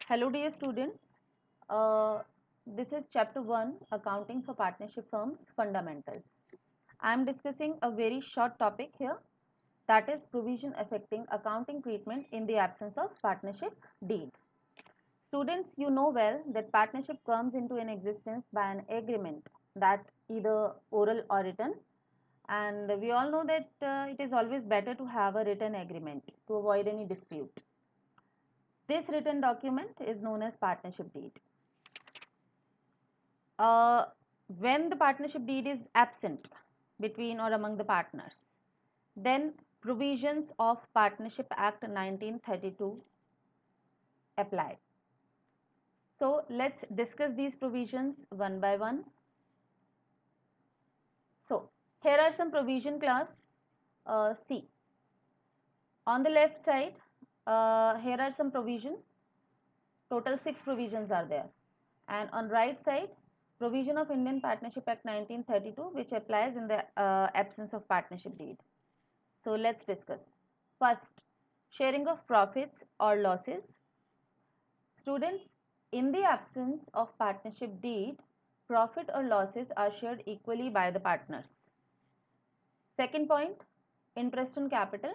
Hello dear students, this is chapter 1 accounting for partnership firms fundamentals. I am discussing a very short topic here, that is provision affecting accounting treatment in the absence of partnership deed. Students, you know well that partnership comes into an existence by an agreement, that either oral or written, and we all know that it is always better to have a written agreement to avoid any dispute. This written document is known as partnership deed. uh, when the partnership deed is absent between or among the partners, then provisions of Partnership Act 1932 apply. So let's discuss these provisions one by one. So here are some provision class C. On the left side, here are some provisions. Total 6 provisions are there. And on right side, provision of Indian Partnership Act 1932, which applies in the absence of partnership deed. So let's discuss. First, sharing of profits or losses. Students, in the absence of partnership deed, profit or losses are shared equally by the partners. Second point, interest on capital.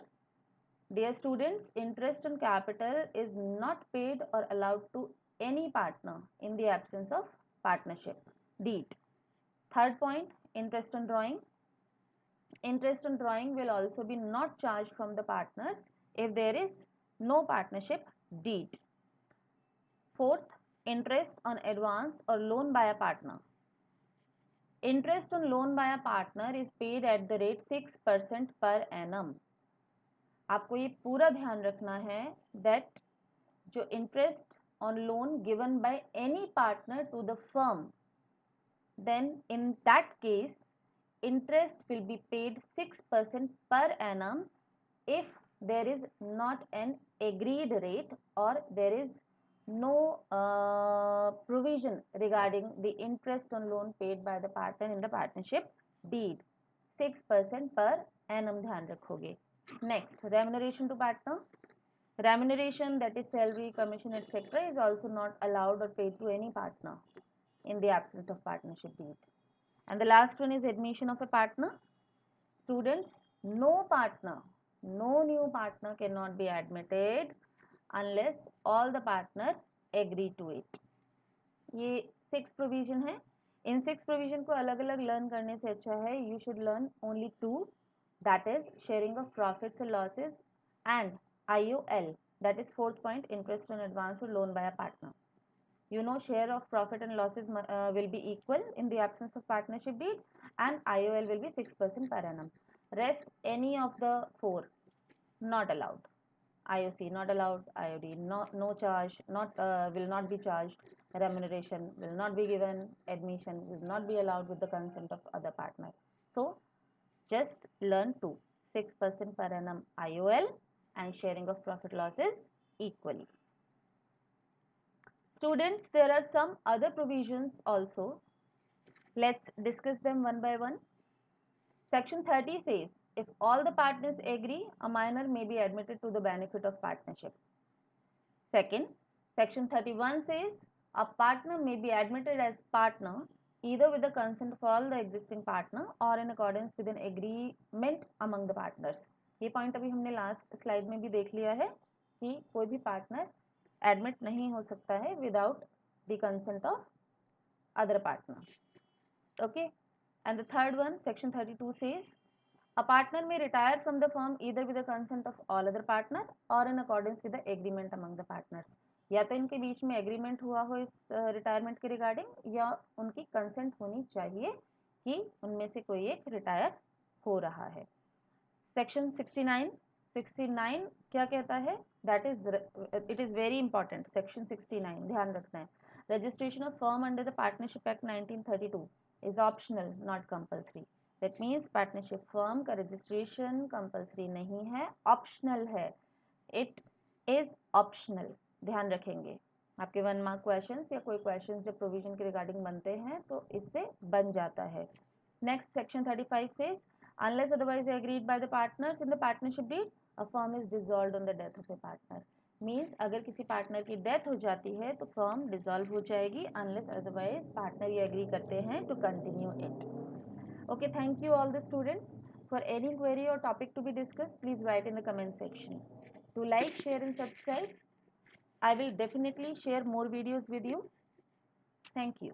Dear students, interest on capital is not paid or allowed to any partner in the absence of partnership deed. Third point, interest on drawing. Interest on drawing will also be not charged from the partners if there is no partnership deed. Fourth, interest on advance or loan by a partner. Interest on loan by a partner is paid at the rate 6% per annum. आपको ये पूरा ध्यान रखना है that जो interest on loan given by any partner to the firm, then in that case interest will be paid 6% per annum if there is not an agreed rate or there is no provision regarding the interest on loan paid by the partner in the partnership deed. 6% per annum ध्यान रखोगे. Next, remuneration to partner. Remuneration, that is salary, commission, etc., is also not allowed or paid to any partner in the absence of partnership deed. And the last one is admission of a partner. Students, no partner, no new partner cannot be admitted unless all the partners agree to it. ये 6 provision है. इन 6 provision को अलग अलग learn करने से अच्छा है you should learn only 2, that is sharing of profits or losses and IOL, that is fourth point, interest on advance or loan by a partner. You know share of profit and losses will be equal in the absence of partnership deed and IOL will be 6% per annum. Rest any of the 4 not allowed. IOC not allowed, IOD no charge, will not be charged, remuneration will not be given, admission will not be allowed with the consent of other partner. So just learn 2, 6% per annum IOL and sharing of profit losses equally. Students, there are some other provisions also. Let's discuss them one by one. Section 30 says, if all the partners agree, a minor may be admitted to the benefit of partnership. Second, Section 31 says, a partner may be admitted as partner either with the consent of all the existing partner or in accordance with an agreement among the partners. ये point अभी हमने last slide में भी देख लिया है कि कोई भी पार्टनर एडमिट नहीं हो सकता है without the consent of other partner. Okay, and the third one, section 32 says, a partner may retire from the firm either with the consent of all other partner or in accordance with the agreement among the partners. या तो इनके बीच में agreement हुआ हो इस retirement के regarding या उनकी कंसेंट होनी चाहिए कि उनमें से कोई एक रिटायर हो रहा है. सेक्शन 69 क्या कहता है? That is it is very important. Section 69 ध्यान रखना है. Registration of firm under the partnership act 1932 is optional not compulsory. That means partnership firm का रजिस्ट्रेशन कंपल्सरी नहीं है, ऑप्शनल है. It is optional. ध्यान रखेंगे. आपके 1 मार्क क्वेश्चंस या कोई क्वेश्चंस जब प्रोविजन के रिगार्डिंग बनते हैं तो इससे बन जाता है. Next, section 35 says, unless otherwise agreed by the partners in the partnership deed, a firm is dissolved on the death of a partner. Means अगर किसी पार्टनर की डेथ हो जाती है तो फर्म डिसॉल्व हो जाएगी अनलेस अदरवाइज पार्टनर ये एग्री करते हैं to continue it. Okay, thank you all the students. For any query or topic to be discussed, please write in the comment section. To like, share and subscribe. I will definitely share more videos with you. Thank you.